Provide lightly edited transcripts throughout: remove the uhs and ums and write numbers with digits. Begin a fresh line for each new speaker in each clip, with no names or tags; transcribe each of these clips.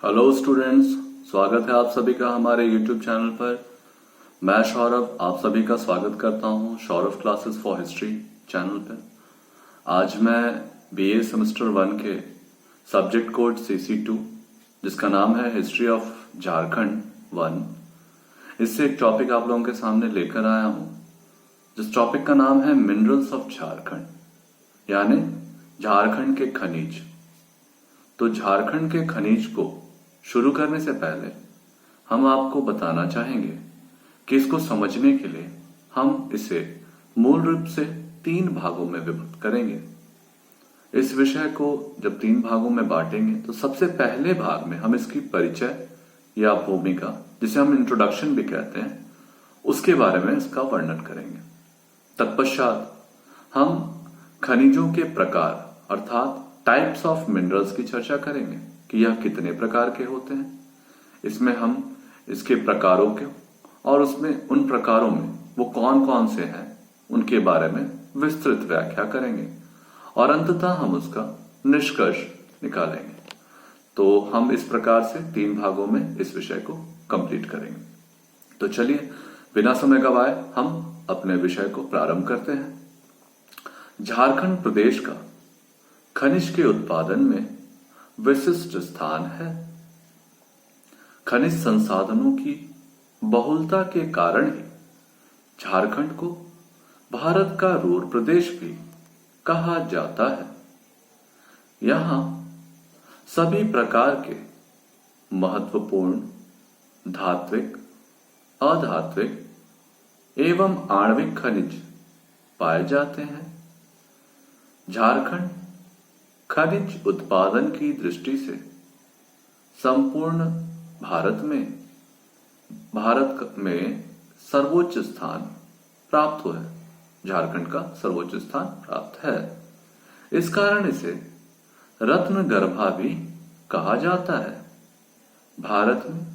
Hello students, स्वागत है आप सभी का हमारे यूट्यूब चैनल पर। मैं सौरभ आप सभी का स्वागत करता हूं Saurabh classes for history channel पर। आज मैं बीए सेमेस्टर 1 के सब्जेक्ट कोड CC2 जिसका नाम है हिस्ट्री ऑफ झारखंड 1, इससे एक टॉपिक आप लोगों के सामने लेकर आया हूं जिस टॉपिक का नाम है मिनरल्स ऑफ झारखंड, यानी झारखंड के खनिज। तो झारखंड के खनिज को शुरू करने से पहले हम आपको बताना चाहेंगे कि इसको समझने के लिए हम इसे मूल रूप से 3 भागों में विभक्त करेंगे। इस विषय को जब 3 भागों में बांटेंगे तो सबसे पहले भाग में हम इसकी परिचय या भूमिका, जिसे हम इंट्रोडक्शन भी कहते हैं, उसके बारे में इसका वर्णन करेंगे। तत्पश्चात हम खनिजों के प्रकार अर्थात टाइप्स ऑफ मिनरल्स की चर्चा करेंगे कि यह कितने प्रकार के होते हैं। इसमें हम इसके प्रकारों के और उसमें उन प्रकारों में वो कौन कौन से हैं उनके बारे में विस्तृत व्याख्या करेंगे और अंततः हम उसका निष्कर्ष निकालेंगे। तो हम इस प्रकार से 3 भागों में इस विषय को कंप्लीट करेंगे। तो चलिए बिना समय गवाए हम अपने विषय को प्रारंभ करते हैं। झारखंड प्रदेश का खनिज के उत्पादन में विशिष्ट स्थान है। खनिज संसाधनों की बहुलता के कारण ही झारखंड को भारत का रूर प्रदेश भी कहा जाता है। यहां सभी प्रकार के महत्वपूर्ण धात्विक, अधात्विक एवं आणविक खनिज पाए जाते हैं। झारखंड खनिज उत्पादन की दृष्टि से संपूर्ण भारत में सर्वोच्च स्थान प्राप्त हुआ है। झारखंड का सर्वोच्च स्थान प्राप्त है। इस कारण इसे रत्न गर्भा भी कहा जाता है। भारत में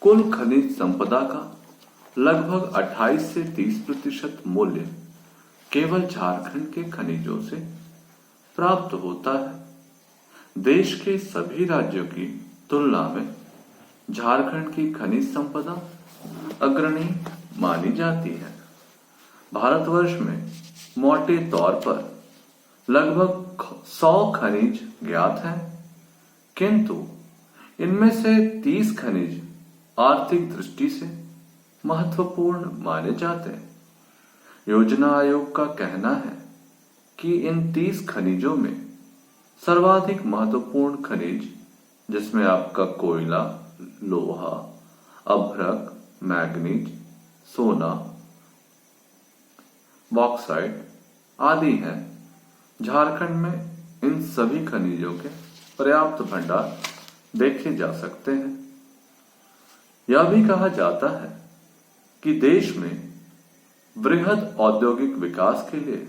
कुल खनिज संपदा का लगभग 28 से 30% मूल्य केवल झारखंड के खनिजों से प्राप्त होता है। देश के सभी राज्यों की तुलना में झारखंड की खनिज संपदा अग्रणी मानी जाती है। भारतवर्ष में मोटे तौर पर लगभग 100 खनिज ज्ञात हैं, किंतु इनमें से 30 खनिज आर्थिक दृष्टि से महत्वपूर्ण माने जाते हैं। योजना आयोग का कहना है कि इन 30 खनिजों में सर्वाधिक महत्वपूर्ण खनिज, जिसमें आपका कोयला, लोहा, अभ्रक, मैग्नीज, सोना, बॉक्साइट आदि हैं। झारखंड में इन सभी खनिजों के पर्याप्त भंडार देखे जा सकते हैं। यह भी कहा जाता है कि देश में वृहद औद्योगिक विकास के लिए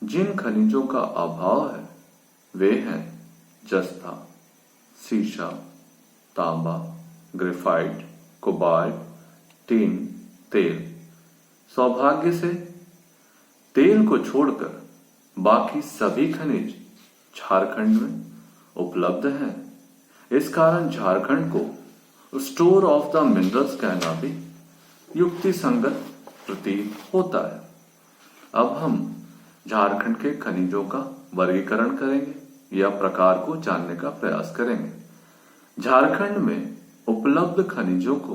जिन खनिजों का अभाव है वे हैं जस्ता, सीसा, तांबा, ग्रेफाइट, कोबाल्ट, टीन, तेल। सौभाग्य से तेल को छोड़कर बाकी सभी खनिज झारखंड में उपलब्ध हैं। इस कारण झारखंड को स्टोर ऑफ द मिनरल्स कहना भी युक्ति संगत प्रतीत होता है। अब हम झारखंड के खनिजों का वर्गीकरण करेंगे या प्रकार को जानने का प्रयास करेंगे। झारखंड में उपलब्ध खनिजों को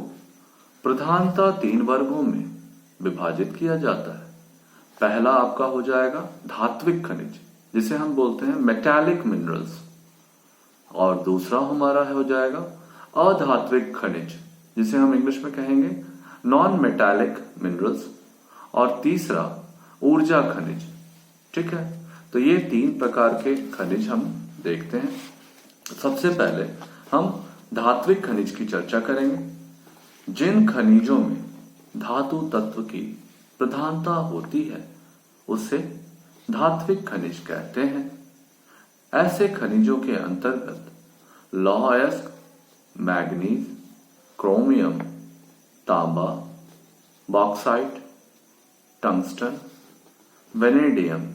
प्रधानतः 3 वर्गों में विभाजित किया जाता है। पहला आपका हो जाएगा धात्विक खनिज, जिसे हम बोलते हैं मेटालिक मिनरल्स, और दूसरा हमारा हो जाएगा अधात्विक खनिज, जिसे हम इंग्लिश में कहेंगे नॉन मेटालिक मिनरल्स, और तीसरा ऊर्जा खनिज। ठीक है, तो ये 3 प्रकार के खनिज हम देखते हैं। सबसे पहले हम धात्विक खनिज की चर्चा करेंगे। जिन खनिजों में धातु तत्व की प्रधानता होती है उसे धात्विक खनिज कहते हैं। ऐसे खनिजों के अंतर्गत लौह अयस्क, मैग्नीज, क्रोमियम, तांबा, बॉक्साइट, टंगस्टन, वेनेडियम,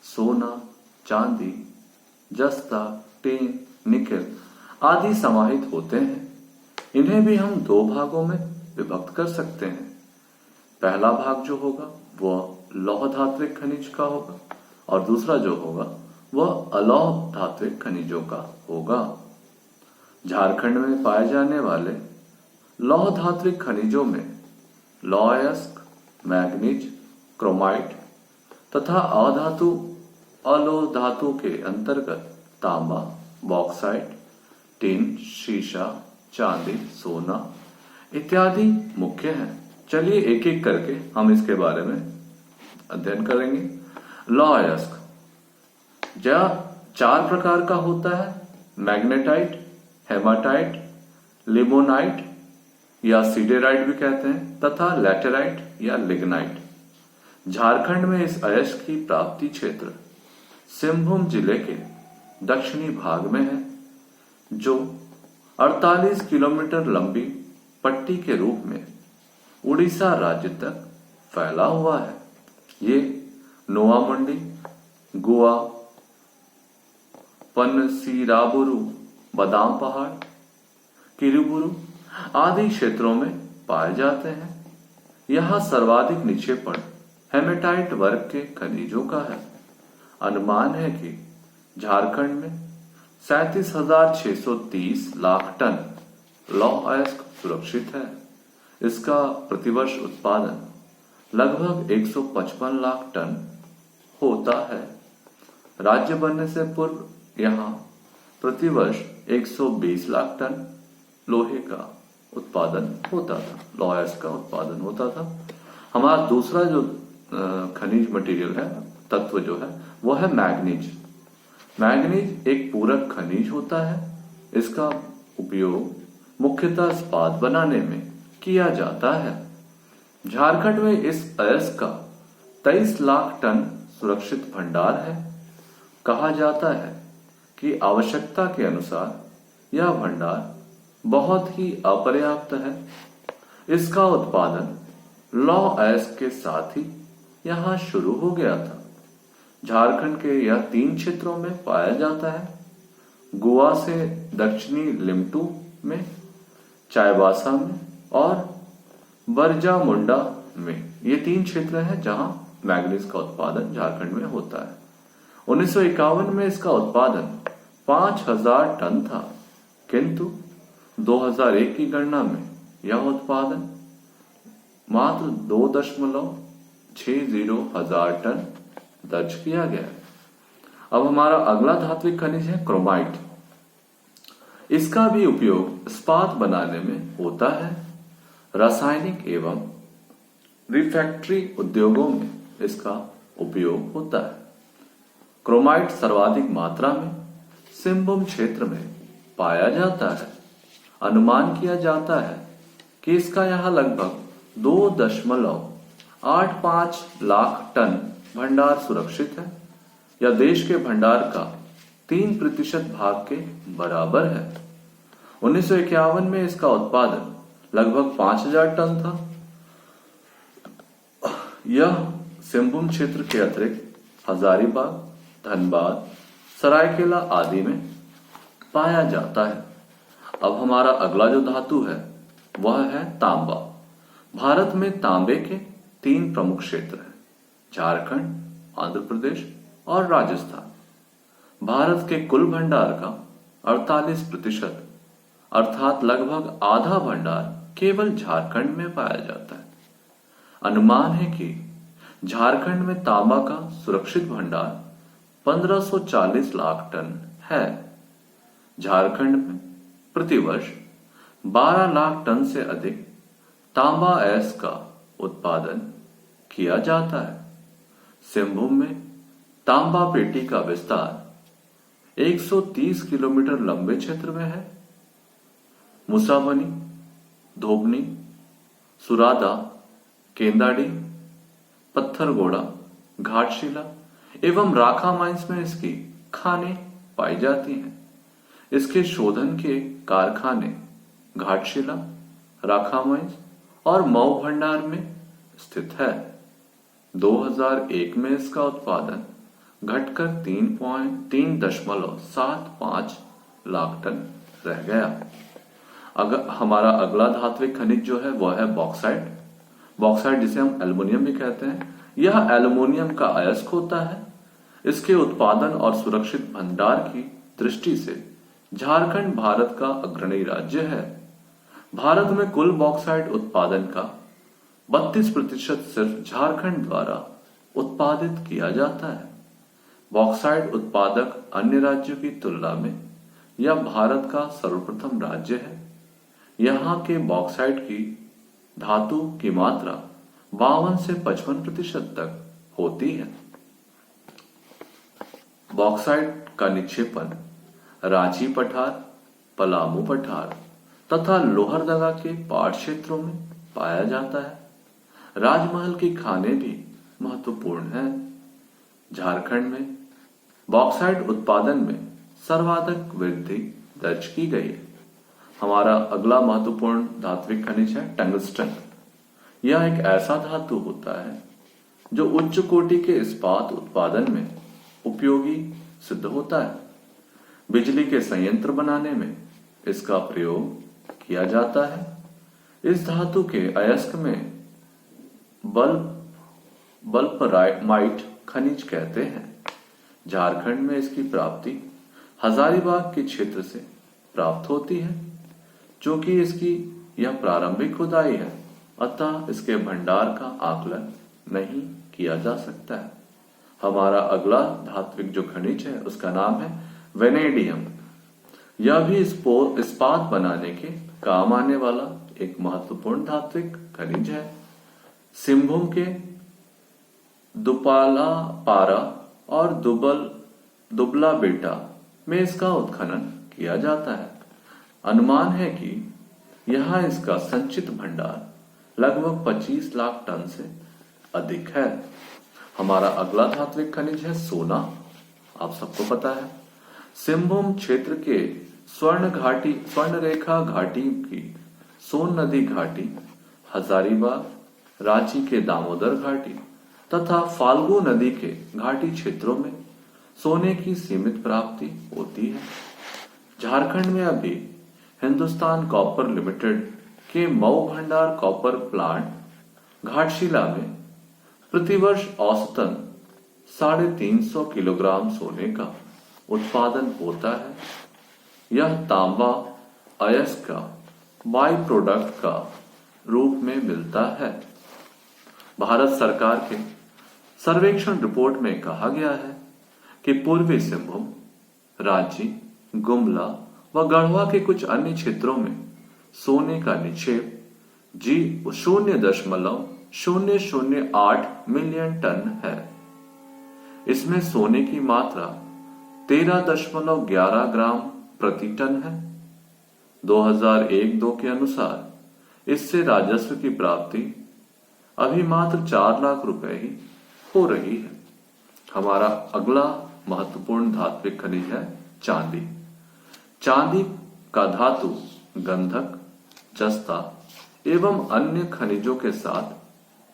सोना, चांदी, जस्ता, टीन, निकेल आदि समाहित होते हैं। इन्हें भी हम दो भागों में विभक्त कर सकते हैं। पहला भाग जो होगा वह लौह धात्विक खनिज का होगा और दूसरा जो होगा वह अलौह धात्विक खनिजों का होगा। झारखंड में पाए जाने वाले लौह धात्विक खनिजों में लौह अयस्क, मैग्नीज, क्रोमाइट तथा अधातु अलोह धातु के अंतर्गत तांबा, बॉक्साइट, टिन, शीशा, चांदी, सोना इत्यादि मुख्य हैं। चलिए एक एक करके हम इसके बारे में अध्ययन करेंगे। लौह अयस्क चार प्रकार का होता है। मैग्नेटाइट, हेमाटाइट, लिमोनाइट या सीडेराइट भी कहते हैं तथा लैटेराइट या लिग्नाइट। झारखंड में इस अयस्क की प्राप्ति क्षेत्र सिंहभूम जिले के दक्षिणी भाग में है, जो 48 किलोमीटर लंबी पट्टी के रूप में उड़ीसा राज्य तक फैला हुआ है। ये नोआमुंडी, गोवा, पनसीराबुरु, बादाम पहाड़, किरीबुरु आदि क्षेत्रों में पाए जाते हैं। यहाँ सर्वाधिक निक्षेपण हेमेटाइट वर्ग के खनिजों का है। अनुमान है कि झारखंड में 37,630 लाख टन लौह अयस्क सुरक्षित है। इसका प्रतिवर्ष उत्पादन लगभग 155 लाख टन होता है। राज्य बनने से पूर्व यहाँ प्रतिवर्ष 120 लाख टन लोहे का उत्पादन होता था, लौह अयस्क का उत्पादन होता था। हमारा दूसरा जो खनिज मटेरियल है, तत्व जो है वो है मैग्नीज। मैग्नीज एक पूरक खनिज होता है। इसका उपयोग मुख्यतः इस्पात बनाने में किया जाता है। झारखंड में इस अयस्क का 23 लाख टन सुरक्षित भंडार है। कहा जाता है कि आवश्यकता के अनुसार यह भंडार बहुत ही अपर्याप्त है। इसका उत्पादन लौह अयस्क के साथ ही यहाँ शुरू हो गया था। झारखंड के यह 3 क्षेत्रों में पाया जाता है। गोवा से दक्षिणी लिमटू में, चाईबासा में और बरजा मुंडा में। ये 3 क्षेत्र हैं जहां मैग्नीज का उत्पादन झारखंड में होता है। 1951 में इसका उत्पादन 5,000 टन था, किंतु 2001 की गणना में यह उत्पादन मात्र 2.60 हजार टन दर्ज किया गया। अब हमारा अगला धात्विक खनिज है क्रोमाइट। इसका भी उपयोग इस्पात बनाने में होता है। रासायनिक एवं रिफैक्ट्री उद्योगों में इसका उपयोग होता है। क्रोमाइट सर्वाधिक मात्रा में सिंहभूम क्षेत्र में पाया जाता है। अनुमान किया जाता है कि इसका यहाँ लगभग 2.85 लाख टन भंडार सुरक्षित है, या देश के भंडार का 3% भाग के बराबर है। 1951 में इसका उत्पादन लगभग 5,000 टन था। यह सिंहभूम क्षेत्र के अतिरिक्त हजारीबाग, धनबाद, सरायकेला आदि में पाया जाता है। अब हमारा अगला जो धातु है वह है तांबा। भारत में तांबे के 3 प्रमुख क्षेत्र हैं, झारखंड, आंध्र प्रदेश और राजस्थान। भारत के कुल भंडार का 48% अर्थात लगभग आधा भंडार केवल झारखंड में पाया जाता है। अनुमान है कि झारखंड में तांबा का सुरक्षित भंडार 1540 लाख टन है। झारखंड में प्रतिवर्ष 12 लाख टन से अधिक तांबा अयस्क का उत्पादन किया जाता है। सिंहभूम में तांबा पेटी का विस्तार 130 किलोमीटर लंबे क्षेत्र में है। मुसाबनी, धोबनी, सुरादा, केंदाडी, पत्थरगोड़ा, घाटशिला एवं राखा माइंस में इसकी खानें पाई जाती हैं। इसके शोधन के कारखाने घाटशिला, राखा माइंस और मऊ भंडार में स्थित है। 2001 में इसका उत्पादन घटकर 3.75 लाख टन रह गया। अगर हमारा अगला धात्विक खनिज जो है वह है बॉक्साइट। बॉक्साइट जिसे हम एल्युमिनियम भी कहते हैं, यह एल्युमिनियम का अयस्क होता है। इसके उत्पादन और सुरक्षित भंडार की दृष्टि से झारखंड भारत का अग्रणी राज्य है। भारत में कुल बॉक्साइट उत्पादन का 32% सिर्फ झारखंड द्वारा उत्पादित किया जाता है। बॉक्साइट उत्पादक अन्य राज्यों की तुलना में यह भारत का सर्वप्रथम राज्य है। यहाँ के बॉक्साइट की धातु की मात्रा 52 से 55% तक होती है। बॉक्साइट का निक्षेपण रांची पठार, पलामू पठार तथा लोहरदगा के पहाड़ क्षेत्रों में पाया जाता है। राजमहल की खाने भी महत्वपूर्ण है। झारखंड में बॉक्साइट उत्पादन में सर्वाधिक वृद्धि दर्ज की गई है। हमारा अगला महत्वपूर्ण धात्विक खनिज है टंगस्टन। यह एक ऐसा धातु होता है जो उच्च कोटि के इस्पात उत्पादन में उपयोगी सिद्ध होता है। बिजली के संयंत्र बनाने में इसका प्रयोग किया जाता है। इस धातु के अयस्क में वल्पराइट खनिज कहते हैं। झारखंड में इसकी प्राप्ति हजारीबाग के क्षेत्र से प्राप्त होती है। चूंकि इसकी यह प्रारंभिक खुदाई है, अतः इसके भंडार का आकलन नहीं किया जा सकता है। हमारा अगला धात्विक जो खनिज है उसका नाम है वेनेडियम। यह भी इस्पात बनाने के काम आने वाला एक महत्वपूर्ण धात्विक खनिज है। सिंहभूम के दुपालापारा और दुबला बेटा में इसका उत्खनन किया जाता है। अनुमान है कि यहाँ इसका संचित भंडार लगभग 25 लाख टन से अधिक है। हमारा अगला धात्विक खनिज है सोना। आप सबको पता है सिंहभूम क्षेत्र के स्वर्ण रेखा घाटी की सोन नदी घाटी, हजारीबाग, रांची के दामोदर घाटी तथा फाल्गु नदी के घाटी क्षेत्रों में सोने की सीमित प्राप्ति होती है। झारखंड में अभी हिंदुस्तान कॉपर लिमिटेड के मऊ भंडार कॉपर प्लांट घाटशिला में प्रतिवर्ष औसतन 350 किलोग्राम सोने का उत्पादन होता है। यह तांबा अयस्क का बाई प्रोडक्ट का रूप में मिलता है। भारत सरकार के सर्वेक्षण रिपोर्ट में कहा गया है कि पूर्वी सिंहभूम, रांची, गुमला व गढ़वा के कुछ अन्य क्षेत्रों में सोने का निक्षेप 0.008 मिलियन टन है। इसमें सोने की मात्रा 13.11 ग्राम प्रति टन है। 2001-2 के अनुसार इससे राजस्व की प्राप्ति अभी मात्र 4 लाख रुपए ही हो रही है। हमारा अगला महत्वपूर्ण धात्विक खनिज है चांदी। चांदी का धातु गंधक, जस्ता एवं अन्य खनिजों के साथ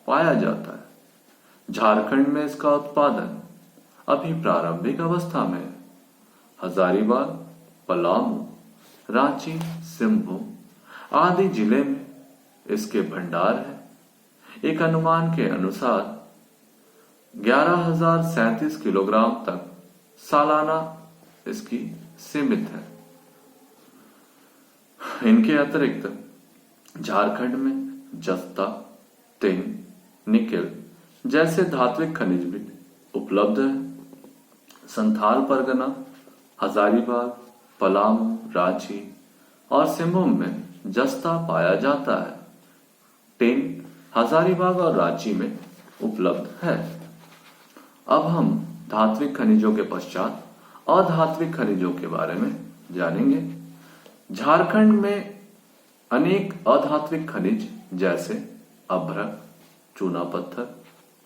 पाया जाता है। झारखंड में इसका उत्पादन अभी प्रारंभिक अवस्था में है। हजारीबाग, पलामू, रांची, सिंहभूम आदि जिले में इसके भंडार है। एक अनुमान के अनुसार 11,037 किलोग्राम तक सालाना इसकी सीमित है। इनके अतिरिक्त झारखंड में जस्ता, टिन, निकेल जैसे धात्विक खनिज भी उपलब्ध है। संथाल परगना, हजारीबाग, पलामू, रांची और सिंहभूम में जस्ता पाया जाता है। टिन हजारीबाग और रांची में उपलब्ध है। अब हम धात्विक खनिजों के पश्चात अधात्विक खनिजों के बारे में जानेंगे। झारखंड में अनेक अधात्विक खनिज जैसे अभ्रक, चूना पत्थर,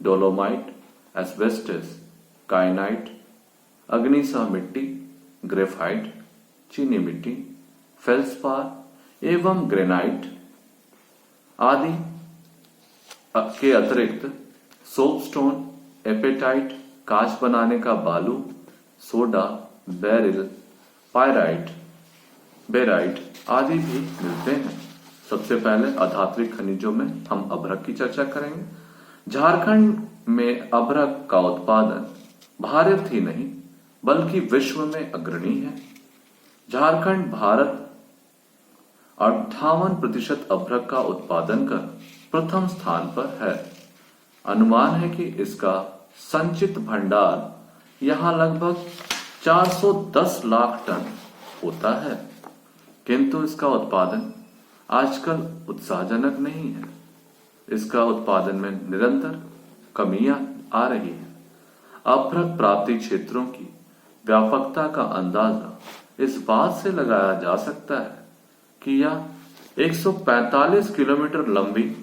डोलोमाइट, एस्बेस्टस, काइनाइट, अग्निसा मिट्टी, ग्रेफाइट, चीनी मिट्टी, फेल्सपार एवं ग्रेनाइट आदि के अतिरिक्त सोपस्टोन, एपेटाइट, कांच बनाने का बालू, सोडा, बेरिल, पायराइट बेराइट आदि भी मिलते हैं। सबसे पहले अधात्विक खनिजों में हम अभ्रक की चर्चा करेंगे। झारखंड में अभ्रक का उत्पादन भारत ही नहीं बल्कि विश्व में अग्रणी है। झारखंड भारत 58% अभ्रक का उत्पादन कर प्रथम स्थान पर है। अनुमान है कि इसका संचित भंडार यहां लगभग 410 लाख टन होता है, किंतु इसका उत्पादन आजकल उत्साहजनक नहीं है। इसका उत्पादन में निरंतर कमियां आ रही है। अभ्रक प्राप्ति क्षेत्रों की व्यापकता का अंदाजा इस बात से लगाया जा सकता है कि यह 145 किलोमीटर लंबी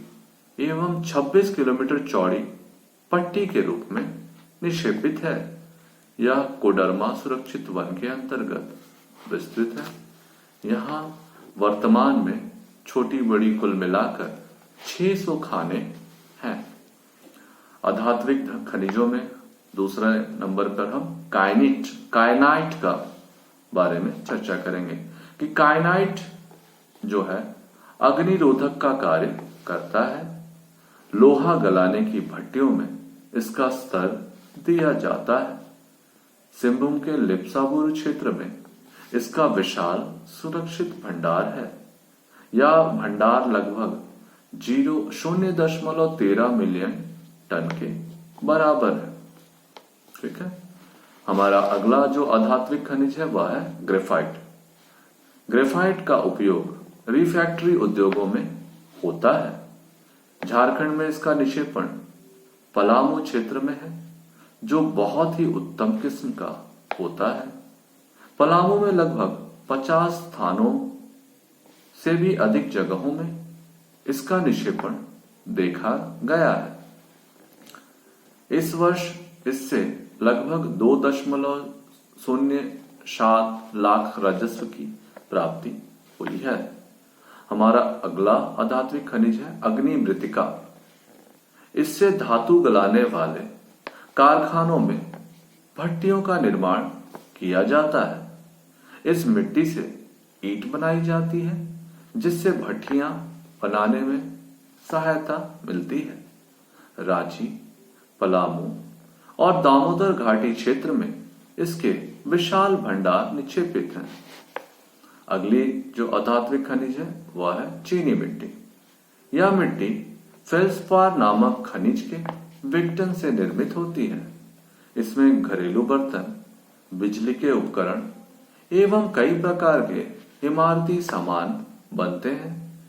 एवं 26 किलोमीटर चौड़ी पट्टी के रूप में निक्षेपित है। यह कोडरमा सुरक्षित वन के अंतर्गत विस्तृत है। यहाँ वर्तमान में छोटी बड़ी कुल मिलाकर 600 खाने हैं। अधात्विक खनिजों में दूसरे नंबर पर हम कायनाइट का बारे में चर्चा करेंगे कि कायनाइट जो है अग्निरोधक का कार्य करता है। लोहा गलाने की भट्टियों में इसका स्तर दिया जाता है। सिंहभूम के लिप्साबुरु क्षेत्र में इसका विशाल सुरक्षित भंडार है। यह भंडार लगभग 0.13 मिलियन टन के बराबर है। ठीक है। हमारा अगला जो अधात्विक खनिज है वह है ग्रेफाइट। ग्रेफाइट का उपयोग रिफैक्टरी उद्योगों में होता है। झारखंड में इसका निक्षेपण पलामू क्षेत्र में है, जो बहुत ही उत्तम किस्म का होता है। पलामू में लगभग 50 स्थानों से भी अधिक जगहों में इसका निक्षेपण देखा गया है। इस वर्ष इससे लगभग 2.07 लाख राजस्व की प्राप्ति हुई है। हमारा अगला अधात्विक खनिज है अग्नि मृतिका। इससे धातु गलाने वाले कारखानों में भट्टियों का निर्माण किया जाता है। इस मिट्टी से ईंट बनाई जाती है, जिससे भट्टियां बनाने में सहायता मिलती है। रांची, पलामू और दामोदर घाटी क्षेत्र में इसके विशाल भंडार निक्षेपित हैं। अगली जो अधात्विक खनिज है वह है चीनी मिट्टी। यह मिट्टी फेल्सपार नामक खनिज के विघटन से निर्मित होती है। इसमें घरेलू बर्तन, बिजली के उपकरण एवं कई प्रकार के इमारती सामान बनते हैं।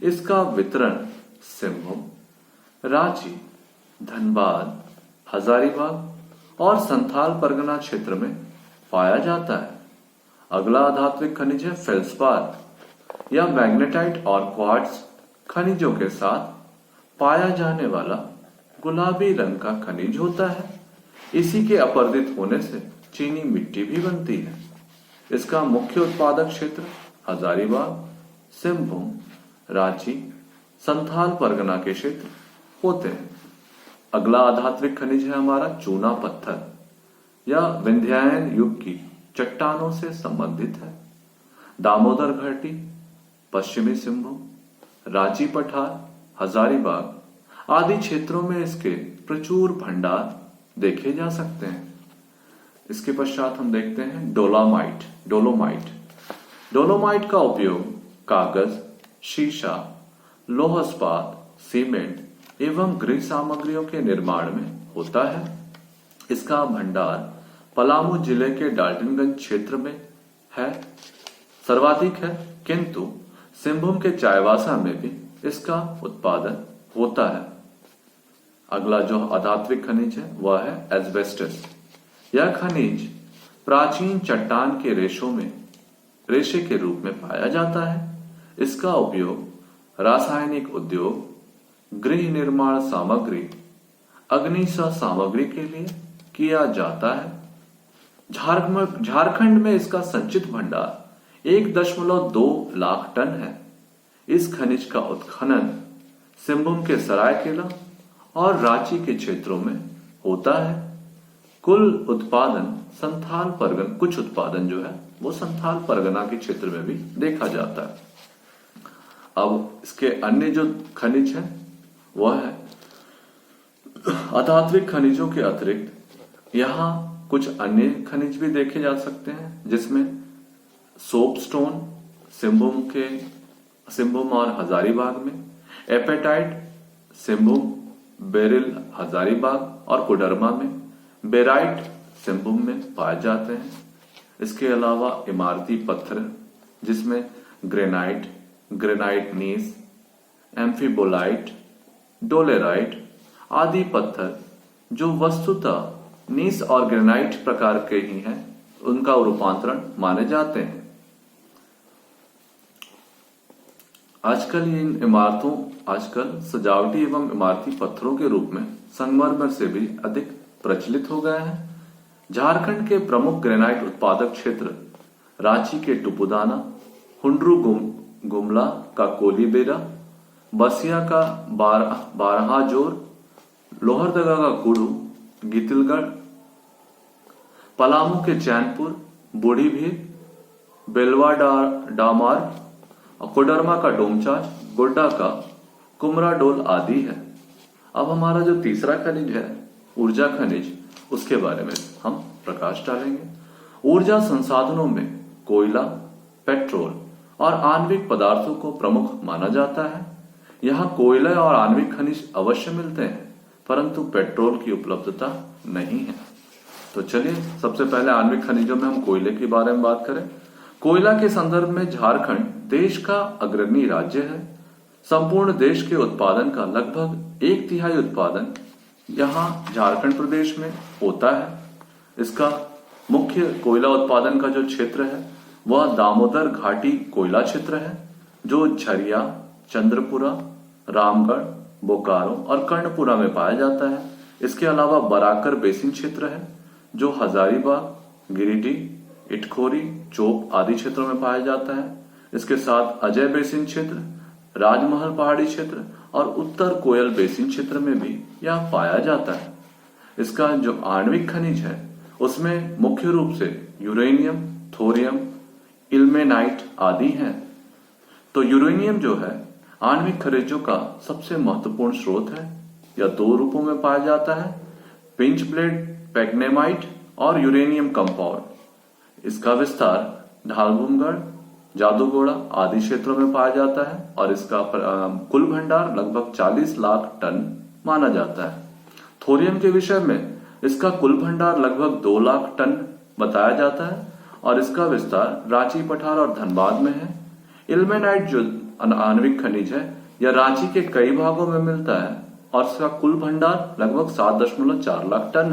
इसका वितरण सिंहभूम, रांची, धनबाद, हजारीबाग और संथाल परगना क्षेत्र में पाया जाता है। अगला अधात्विक खनिज है फेल्सपार। यह मैग्नेटाइट और क्वार्ट्ज खनिजों के साथ पाया जाने वाला गुलाबी रंग का खनिज होता है। इसी के अपर्दित होने से चीनी मिट्टी भी बनती है। इसका मुख्य उत्पादक क्षेत्र हजारीबाग, सिंहभूम, रांची, संथाल परगना के क्षेत्र होते हैं। अगला आधात्विक खनिज है हमारा चूना पत्थर। यह विंध्यायन युग की चट्टानों से संबंधित है। दामोदर घाटी, पश्चिमी सिंहभूम, रांची पठार, हजारीबाग आदि क्षेत्रों में इसके प्रचुर भंडार देखे जा सकते हैं। इसके पश्चात हम देखते हैं डोलोमाइट। डोलोमाइट का उपयोग कागज, शीशा, लौह इस्पात, सीमेंट एवं गृह सामग्रियों के निर्माण में होता है। इसका भंडार पलामू जिले के डाल्टनगंज क्षेत्र में है, सर्वाधिक है, किंतु सिंहभूम के चाईबासा में भी इसका उत्पादन होता है। अगला जो अधात्विक खनिज है वह है एस्बेस्टस। यह खनिज प्राचीन चट्टान के रेशे के रूप में पाया जाता है। इसका उपयोग रासायनिक उद्योग, गृह निर्माण सामग्री, अग्निशः सामग्री के लिए किया जाता है। झारखंड में इसका संचित भंडार 1.2 लाख टन है। इस खनिज का उत्खनन सिंहभूम के सरायकेला और रांची के क्षेत्रों में होता है। कुछ उत्पादन जो है वो संथाल परगना के क्षेत्र में भी देखा जाता है। अब इसके अन्य जो खनिज है वह है अधात्विक खनिजों के अतिरिक्त यहाँ कुछ अन्य खनिज भी देखे जा सकते हैं, जिसमें सोपस्टोन सिंभूम और हजारीबाग में, एपेटाइट सिंभूम, बेरिल हजारीबाग और कोडरमा में, बेराइट सिंभूम में पाए जाते हैं। इसके अलावा इमारती पत्थर जिसमें ग्रेनाइट नीस, एम्फीबोलाइट, डोलेराइट आदि पत्थर जो वस्तुतः नीस और ग्रेनाइट प्रकार के ही हैं, उनका रूपांतरण माने जाते हैं। आजकल सजावटी एवं इमारती पत्थरों के रूप में संगमरमर से भी अधिक प्रचलित हो गए हैं। झारखंड के प्रमुख ग्रेनाइट उत्पादक क्षेत्र रांची के टुपुदाना, हुंड्रू गुमला का कोलीबेरा, बसिया का बारहाजोर, लोहरदगा का कुड़ू, गीतिलगढ़, पलामू के चैनपुर, बूढ़ी भीड़, बेलवा डामार, कोडरमा का डोमचाच, गोड्डा का कुमराडोल आदि है। अब हमारा जो तीसरा खनिज है ऊर्जा खनिज, उसके बारे में हम प्रकाश डालेंगे। ऊर्जा संसाधनों में कोयला, पेट्रोल और आणविक पदार्थों को प्रमुख माना जाता है। यहाँ कोयला और आणविक खनिज अवश्य मिलते हैं, परंतु पेट्रोल की उपलब्धता नहीं है। तो चलिए सबसे पहले आणविक खनिजों में हम कोयले के बारे में बात करें। कोयला के संदर्भ में झारखंड देश का अग्रणी राज्य है। संपूर्ण देश के उत्पादन का लगभग 1/3 उत्पादन यहाँ झारखंड प्रदेश में होता है। इसका मुख्य कोयला उत्पादन का जो क्षेत्र है वह दामोदर घाटी कोयला क्षेत्र है, जो झरिया, चंद्रपुरा, रामगढ़, बोकारो और कर्णपुरा में पाया जाता है। इसके अलावा बराकर बेसिन क्षेत्र है जो हजारीबाग, गिरिडीह, इटखोरी, चोप आदि क्षेत्रों में पाया जाता है। इसके साथ अजय बेसिन क्षेत्र, राजमहल पहाड़ी क्षेत्र और उत्तर कोयल बेसिन क्षेत्र में भी यह पाया जाता है। इसका जो आणविक खनिज है उसमें मुख्य रूप से यूरेनियम, थोरियम, इल्मेनाइट आदि हैं। तो यूरेनियम जो है आणविक खनिजों का सबसे महत्वपूर्ण स्रोत है। यह 2 रूपों में पाया जाता है, पिंच ब्लेड पैग्नेमाइट और यूरेनियम कंपाउंड। इसका विस्तार ढालभूमगढ़, जादूगोड़ा आदि क्षेत्रों में पाया जाता है और इसका कुल भंडार लगभग 40 लाख टन माना जाता है। थोरियम के विषय में इसका कुल भंडार लगभग 2 लाख टन बताया जाता है और इसका विस्तार रांची, पठार और धनबाद में है। इल्मेनाइट जो आणविक खनिज है यह रांची के कई भागों में मिलता है और इसका कुल भंडार लगभग 7.4 लाख टन है।